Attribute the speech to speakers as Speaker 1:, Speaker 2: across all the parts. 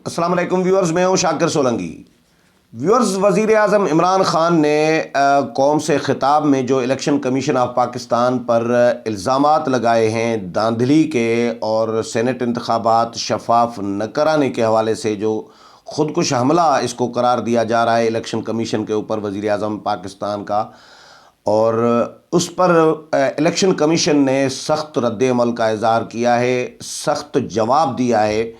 Speaker 1: السلام علیکم ویورز، میں ہوں شاکر سولنگی۔ ویورز، وزیر اعظم عمران خان نے قوم سے خطاب میں جو الیکشن کمیشن آف پاکستان پر الزامات لگائے ہیں دھاندلی کے اور سینٹ انتخابات شفاف نہ کرانے کے حوالے سے، جو خودکش حملہ اس کو قرار دیا جا رہا ہے الیکشن کمیشن کے اوپر وزیر اعظم پاکستان کا، اور اس پر الیکشن کمیشن نے سخت رد عمل کا اظہار کیا ہے، سخت جواب دیا ہے،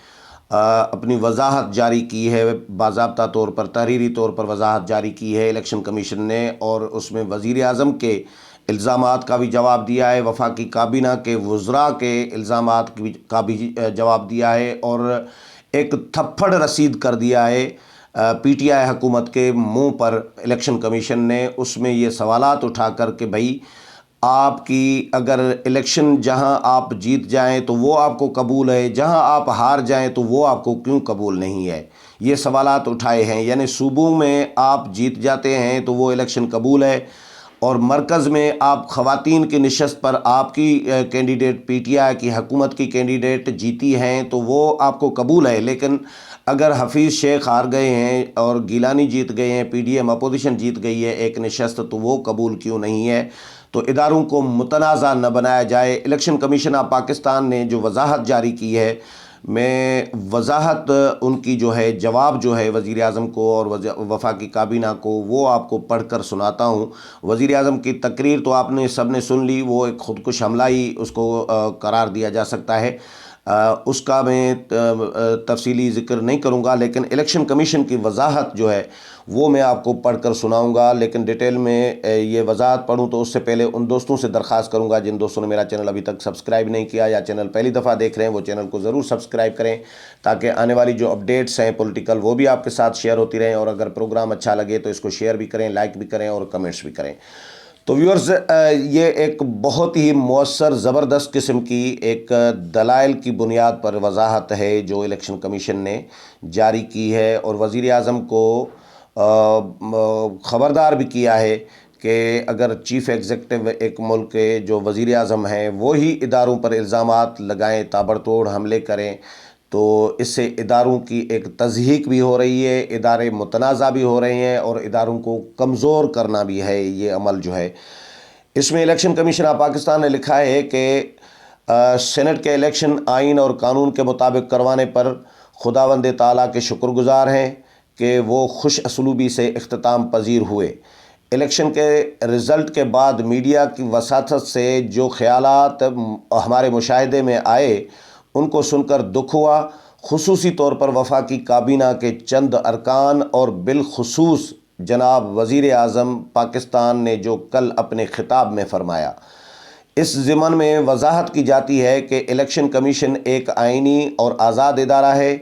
Speaker 1: اپنی وضاحت جاری کی ہے، باضابطہ طور پر تحریری طور پر وضاحت جاری کی ہے الیکشن کمیشن نے، اور اس میں وزیر اعظم کے الزامات کا بھی جواب دیا ہے، وفاقی کابینہ کے وزراء کے الزامات کا بھی جواب دیا ہے، اور ایک تھپڑ رسید کر دیا ہے پی ٹی آئی حکومت کے منہ پر الیکشن کمیشن نے، اس میں یہ سوالات اٹھا کر کہ بھائی آپ کی اگر الیکشن جہاں آپ جیت جائیں تو وہ آپ کو قبول ہے، جہاں آپ ہار جائیں تو وہ آپ کو کیوں قبول نہیں ہے، یہ سوالات اٹھائے ہیں۔ یعنی صوبوں میں آپ جیت جاتے ہیں تو وہ الیکشن قبول ہے، اور مرکز میں آپ خواتین کی نشست پر آپ کی کینڈیڈیٹ پی ٹی آئی کی حکومت کی کینڈیڈیٹ جیتی ہیں تو وہ آپ کو قبول ہے، لیکن اگر حفیظ شیخ ہار گئے ہیں اور گیلانی جیت گئے ہیں، پی ڈی ایم اپوزیشن جیت گئی ہے ایک نشست، تو وہ قبول کیوں نہیں ہے؟ تو اداروں کو متنازع نہ بنایا جائے۔ الیکشن کمیشن آف پاکستان نے جو وضاحت جاری کی ہے، میں وضاحت ان کی جو ہے جواب جو ہے وزیر اعظم کو اور وفاقی کابینہ کو، وہ آپ کو پڑھ کر سناتا ہوں۔ وزیر اعظم کی تقریر تو آپ نے سب نے سن لی، وہ ایک خودکش حملہ ہی اس کو قرار دیا جا سکتا ہے، اس کا میں تفصیلی ذکر نہیں کروں گا، لیکن الیکشن کمیشن کی وضاحت جو ہے وہ میں آپ کو پڑھ کر سناؤں گا۔ لیکن ڈیٹیل میں یہ وضاحت پڑھوں تو اس سے پہلے ان دوستوں سے درخواست کروں گا جن دوستوں نے میرا چینل ابھی تک سبسکرائب نہیں کیا یا چینل پہلی دفعہ دیکھ رہے ہیں، وہ چینل کو ضرور سبسکرائب کریں تاکہ آنے والی جو اپڈیٹس ہیں پولیٹیکل وہ بھی آپ کے ساتھ شیئر ہوتی رہیں، اور اگر پروگرام اچھا لگے تو اس کو شیئر بھی کریں، لائک بھی کریں اور کمنٹس بھی کریں۔ تو ویورز، یہ ایک بہت ہی مؤثر زبردست قسم کی ایک دلائل کی بنیاد پر وضاحت ہے جو الیکشن کمیشن نے جاری کی ہے، اور وزیر اعظم کو خبردار بھی کیا ہے کہ اگر چیف ایگزیکٹو ایک ملک کے جو وزیر اعظم ہیں وہی اداروں پر الزامات لگائیں، تابڑ توڑ حملے کریں، تو اس سے اداروں کی ایک تضحیک بھی ہو رہی ہے، ادارے متنازع بھی ہو رہے ہیں، اور اداروں کو کمزور کرنا بھی ہے یہ عمل جو ہے۔ اس میں الیکشن کمیشن آف پاکستان نے لکھا ہے کہ سینٹ کے الیکشن آئین اور قانون کے مطابق کروانے پر خداوند تعالیٰ کے شکر گزار ہیں کہ وہ خوش اسلوبی سے اختتام پذیر ہوئے۔ الیکشن کے رزلٹ کے بعد میڈیا کی وساطت سے جو خیالات ہمارے مشاہدے میں آئے ان کو سن کر دکھ ہوا، خصوصی طور پر وفاقی کابینہ کے چند ارکان اور بالخصوص جناب وزیر اعظم پاکستان نے جو کل اپنے خطاب میں فرمایا۔ اس ضمن میں وضاحت کی جاتی ہے کہ الیکشن کمیشن ایک آئینی اور آزاد ادارہ ہے،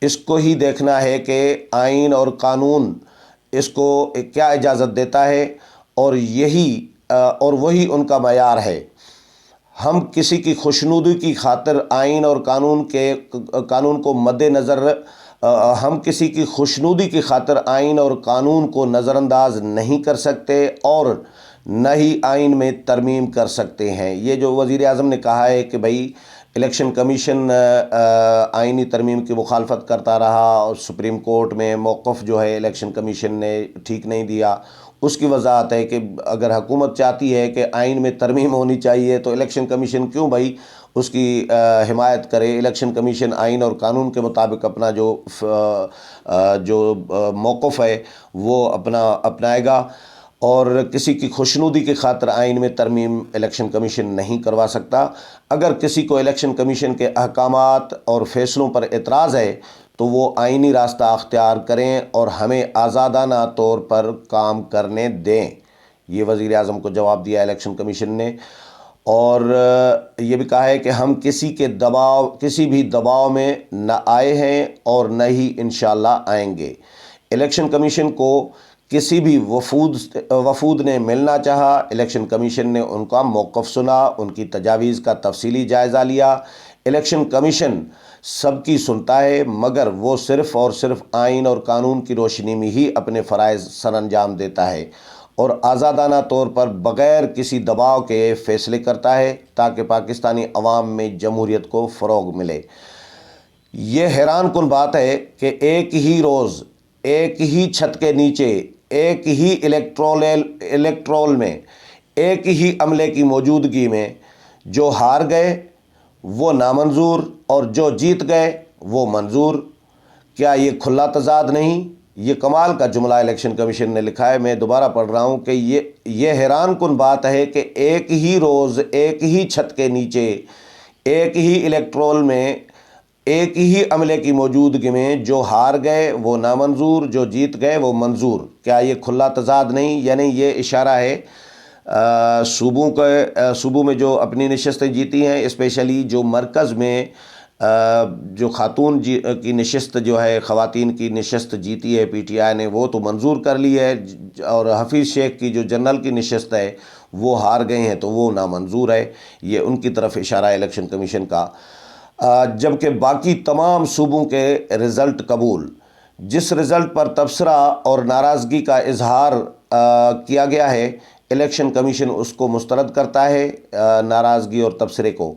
Speaker 1: اس کو ہی دیکھنا ہے کہ آئین اور قانون اس کو کیا اجازت دیتا ہے، اور وہی ان کا معیار ہے۔ ہم کسی کی خوشنودی کی خاطر آئین اور قانون کو مد نظر ہم کسی کی خوشنودی کی خاطر آئین اور قانون کو نظر انداز نہیں کر سکتے، اور نہ ہی آئین میں ترمیم کر سکتے ہیں۔ یہ جو وزیر اعظم نے کہا ہے کہ بھائی الیکشن کمیشن آئینی ترمیم کی مخالفت کرتا رہا، اور سپریم کورٹ میں موقف جو ہے الیکشن کمیشن نے ٹھیک نہیں دیا، اس کی وضاحت ہے کہ اگر حکومت چاہتی ہے کہ آئین میں ترمیم ہونی چاہیے تو الیکشن کمیشن کیوں بھائی اس کی حمایت کرے۔ الیکشن کمیشن آئین اور قانون کے مطابق اپنا جو موقف ہے وہ اپنائے گا، اور کسی کی خوشنودی کی خاطر آئین میں ترمیم الیکشن کمیشن نہیں کروا سکتا۔ اگر کسی کو الیکشن کمیشن کے احکامات اور فیصلوں پر اعتراض ہے تو وہ آئینی راستہ اختیار کریں اور ہمیں آزادانہ طور پر کام کرنے دیں۔ یہ وزیر اعظم کو جواب دیا الیکشن کمیشن نے، اور یہ بھی کہا ہے کہ ہم کسی بھی دباؤ میں نہ آئے ہیں اور نہ ہی انشاءاللہ آئیں گے۔ الیکشن کمیشن کو کسی بھی وفود نے ملنا چاہا، الیکشن کمیشن نے ان کا موقف سنا، ان کی تجاویز کا تفصیلی جائزہ لیا۔ الیکشن کمیشن سب کی سنتا ہے، مگر وہ صرف اور صرف آئین اور قانون کی روشنی میں ہی اپنے فرائض سر انجام دیتا ہے، اور آزادانہ طور پر بغیر کسی دباؤ کے فیصلے کرتا ہے تاکہ پاکستانی عوام میں جمہوریت کو فروغ ملے۔ یہ حیران کن بات ہے کہ ایک ہی روز ایک ہی چھت کے نیچے ایک ہی الیکٹرول میں ایک ہی عملے کی موجودگی میں جو ہار گئے وہ نامنظور اور جو جیت گئے وہ منظور۔ کیا یہ کھلا تضاد نہیں؟ یہ کمال کا جملہ الیکشن کمیشن نے لکھا ہے۔ میں دوبارہ پڑھ رہا ہوں کہ یہ حیران کن بات ہے کہ ایک ہی روز ایک ہی چھت کے نیچے ایک ہی الیکٹرول میں ایک ہی عملے کی موجودگی میں جو ہار گئے وہ نامنظور، جو جیت گئے وہ منظور۔ کیا یہ کھلا تضاد نہیں؟ یعنی یہ اشارہ ہے صوبوں میں جو اپنی نشستیں جیتی ہیں، اسپیشلی جو مرکز میں جو خاتون کی نشست جو ہے، خواتین کی نشست جیتی ہے پی ٹی آئی نے، وہ تو منظور کر لی ہے، اور حفیظ شیخ کی جو جنرل کی نشست ہے وہ ہار گئے ہیں تو وہ نامنظور ہے۔ یہ ان کی طرف اشارہ ہے الیکشن کمیشن کا۔ جبکہ باقی تمام صوبوں کے رزلٹ قبول، جس رزلٹ پر تبصرہ اور ناراضگی کا اظہار کیا گیا ہے، الیکشن کمیشن اس کو مسترد کرتا ہے، ناراضگی اور تبصرے کو۔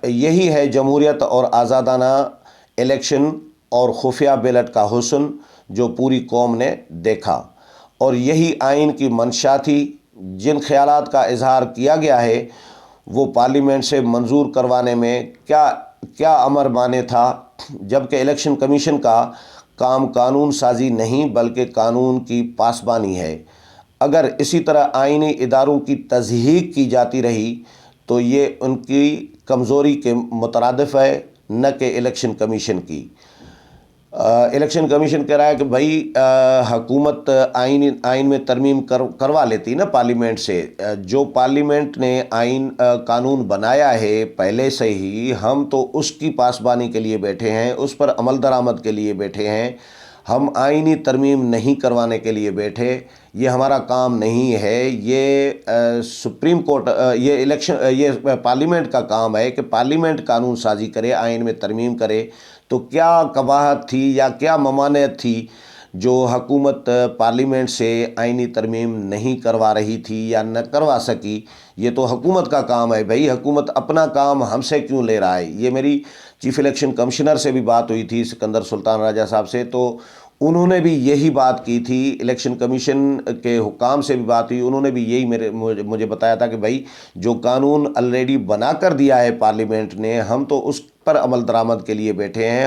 Speaker 1: یہی ہے جمہوریت اور آزادانہ الیکشن اور خفیہ بیلٹ کا حسن جو پوری قوم نے دیکھا، اور یہی آئین کی منشا تھی۔ جن خیالات کا اظہار کیا گیا ہے وہ پارلیمنٹ سے منظور کروانے میں کیا امر مانے تھا، جبکہ الیکشن کمیشن کا کام قانون سازی نہیں بلکہ قانون کی پاسبانی ہے۔ اگر اسی طرح آئینی اداروں کی تضحیک کی جاتی رہی تو یہ ان کی کمزوری کے مترادف ہے، نہ کہ الیکشن کمیشن کی۔ الیکشن کمیشن کہہ رہا ہے کہ بھائی حکومت آئین میں ترمیم کروا لیتی نا پارلیمنٹ سے۔ جو پارلیمنٹ نے قانون بنایا ہے پہلے سے ہی، ہم تو اس کی پاسبانی کے لیے بیٹھے ہیں، اس پر عمل درآمد کے لیے بیٹھے ہیں، ہم آئینی ترمیم نہیں کروانے کے لیے بیٹھے۔ یہ ہمارا کام نہیں ہے، یہ سپریم کورٹ، یہ پارلیمنٹ کا کام ہے کہ پارلیمنٹ قانون سازی کرے، آئین میں ترمیم کرے۔ تو کیا قباحت تھی یا کیا ممانعت تھی جو حکومت پارلیمنٹ سے آئینی ترمیم نہیں کروا رہی تھی یا نہ کروا سکی؟ یہ تو حکومت کا کام ہے بھائی، حکومت اپنا کام ہم سے کیوں لے رہا ہے؟ یہ میری چیف الیکشن کمشنر سے بھی بات ہوئی تھی، سکندر سلطان راجہ صاحب سے، تو انہوں نے بھی یہی بات کی تھی۔ الیکشن کمیشن کے حکام سے بھی بات ہوئی، انہوں نے بھی یہی مجھے بتایا تھا کہ بھائی جو قانون آلریڈی بنا کر دیا ہے پارلیمنٹ نے، ہم تو اس پر عمل درآمد کے لیے بیٹھے ہیں،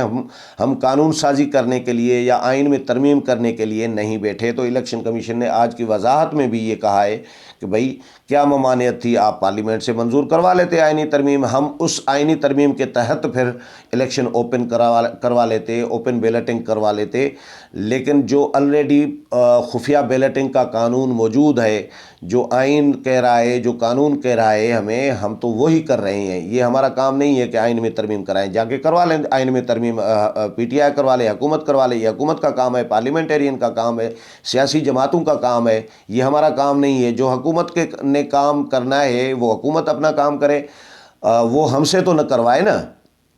Speaker 1: ہم قانون سازی کرنے کے لیے یا آئین میں ترمیم کرنے کے لیے نہیں بیٹھے۔ تو الیکشن کمیشن نے آج کی وضاحت میں بھی یہ کہا ہے کہ بھائی کیا ممانعت تھی، آپ پارلیمنٹ سے منظور کروا لیتے آئینی ترمیم، ہم اس آئینی ترمیم کے تحت پھر الیکشن اوپن کروا لیتے، اوپن بیلٹنگ کروا لیتے۔ لیکن جو آلریڈی خفیہ بیلٹنگ کا قانون موجود ہے، جو آئین کہہ رہا ہے، جو قانون کہہ رہا ہے ہم تو وہی کر رہے ہیں۔ یہ ہمارا کام نہیں ہے کہ آئین میں ترمیم کرائیں، جا کے کروا لیں آئین میں ترمیم، پی ٹی آئی کروا لے، حکومت کروا لے، یہ حکومت کا کام ہے، پارلیمنٹیرین کا کام ہے، سیاسی جماعتوں کا کام ہے، یہ ہمارا کام نہیں ہے۔ جو حکومت نے کام کرنا ہے وہ حکومت اپنا کام کرے، وہ ہم سے تو نہ کروائے نا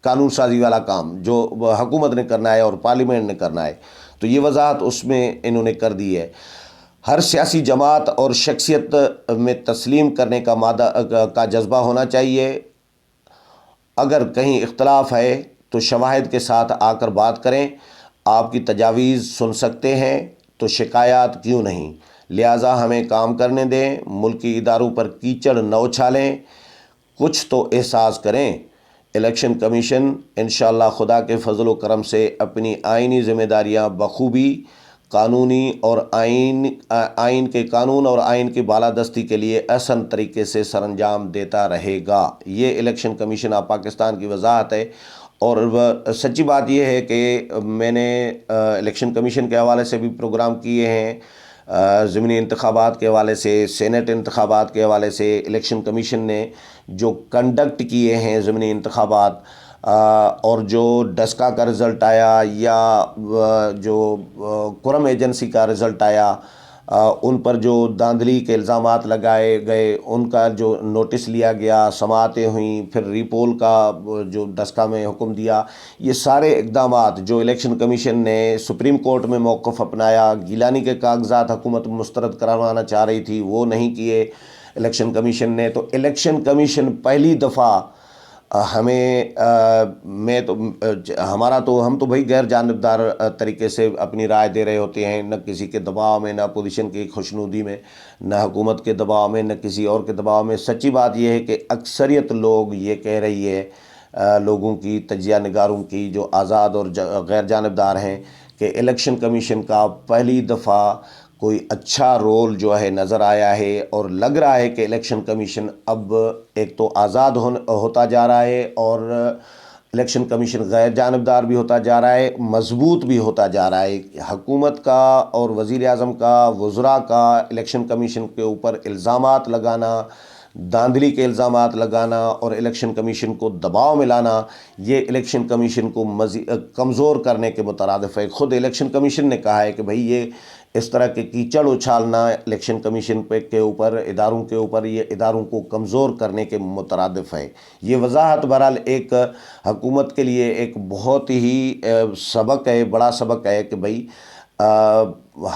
Speaker 1: قانون سازی والا کام جو حکومت نے کرنا ہے اور پارلیمنٹ نے کرنا ہے۔ تو یہ وضاحت اس میں انہوں نے کر دی ہے۔ ہر سیاسی جماعت اور شخصیت میں تسلیم کرنے کا جذبہ ہونا چاہیے۔ اگر کہیں اختلاف ہے تو شواہد کے ساتھ آ کر بات کریں، آپ کی تجاویز سن سکتے ہیں تو شکایات کیوں نہیں، لہٰذا ہمیں کام کرنے دیں، ملکی اداروں پر کیچڑ نہ اچھالیں، کچھ تو احساس کریں۔ الیکشن کمیشن انشاءاللہ خدا کے فضل و کرم سے اپنی آئینی ذمہ داریاں بخوبی قانونی اور آئین کے قانون اور آئین کی بالادستی کے لیے احسن طریقے سے سر انجام دیتا رہے گا۔ یہ الیکشن کمیشن آف پاکستان کی وضاحت ہے۔ اور سچی بات یہ ہے کہ میں نے الیکشن کمیشن کے حوالے سے بھی پروگرام کیے ہیں، ضمنی انتخابات کے حوالے سے، سینٹ انتخابات کے حوالے سے الیکشن کمیشن نے جو کنڈکٹ کیے ہیں ضمنی انتخابات، اور جو ڈسکا کا رزلٹ آیا یا جو کرم ایجنسی کا رزلٹ آیا، ان پر جو دھاندلی کے الزامات لگائے گئے، ان کا جو نوٹس لیا گیا، سماعتیں ہوئیں، پھر ری پول کا جو ڈسکا میں حکم دیا، یہ سارے اقدامات جو الیکشن کمیشن نے سپریم کورٹ میں موقف اپنایا، گیلانی کے کاغذات حکومت مسترد کروانا چاہ رہی تھی وہ نہیں کیے الیکشن کمیشن نے۔ تو الیکشن کمیشن پہلی دفعہ ہمیں میں تو ہمارا تو ہم تو بھائی غیر جانبدار طریقے سے اپنی رائے دے رہے ہوتے ہیں، نہ کسی کے دباؤ میں، نہ اپوزیشن کی خوشنودی میں، نہ حکومت کے دباؤ میں، نہ کسی اور کے دباؤ میں۔ سچی بات یہ ہے کہ اکثریت لوگ یہ کہہ رہی ہے، لوگوں کی، تجزیہ نگاروں کی جو آزاد اور غیر جانبدار ہیں، کہ الیکشن کمیشن کا پہلی دفعہ کوئی اچھا رول جو ہے نظر آیا ہے، اور لگ رہا ہے کہ الیکشن کمیشن اب ایک تو آزاد ہوتا جا رہا ہے، اور الیکشن کمیشن غیر جانبدار بھی ہوتا جا رہا ہے، مضبوط بھی ہوتا جا رہا ہے۔ حکومت کا اور وزیر اعظم کا، وزراء کا الیکشن کمیشن کے اوپر الزامات لگانا، دھاندلی کے الزامات لگانا اور الیکشن کمیشن کو دباؤ میں لانا، یہ الیکشن کمیشن کو کمزور کرنے کے مترادف ہے۔ خود الیکشن کمیشن نے کہا ہے کہ بھئی یہ اس طرح کے کیچڑ اچھالنا الیکشن کمیشن کے اوپر، اداروں کے اوپر، یہ اداروں کو کمزور کرنے کے مترادف ہے۔ یہ وضاحت بہرحال ایک حکومت کے لیے ایک بہت ہی سبق ہے، بڑا سبق ہے کہ بھئی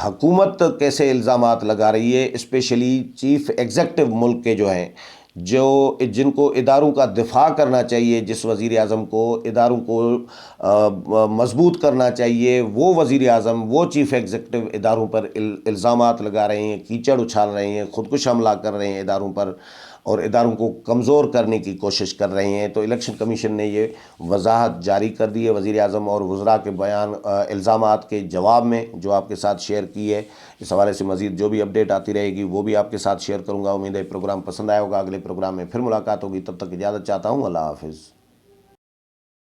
Speaker 1: حکومت کیسے الزامات لگا رہی ہے، اسپیشلی چیف ایگزیکٹو ملک کے جو ہیں، جن کو اداروں کا دفاع کرنا چاہیے، جس وزیر اعظم کو اداروں کو مضبوط کرنا چاہیے، وہ وزیر اعظم، وہ چیف ایگزیکٹو اداروں پر الزامات لگا رہے ہیں، کیچڑ اچھال رہے ہیں، خودکش حملہ کر رہے ہیں اداروں پر، اور اداروں کو کمزور کرنے کی کوشش کر رہے ہیں۔ تو الیکشن کمیشن نے یہ وضاحت جاری کر دی ہے وزیر اعظم اور وزراء کے بیان، الزامات کے جواب میں، جو آپ کے ساتھ شیئر کی ہے۔ اس حوالے سے مزید جو بھی اپڈیٹ آتی رہے گی وہ بھی آپ کے ساتھ شیئر کروں گا۔ امید ہے پروگرام پسند آیا ہوگا، اگلے پروگرام میں پھر ملاقات ہوگی، تب تک اجازت چاہتا ہوں، اللہ حافظ۔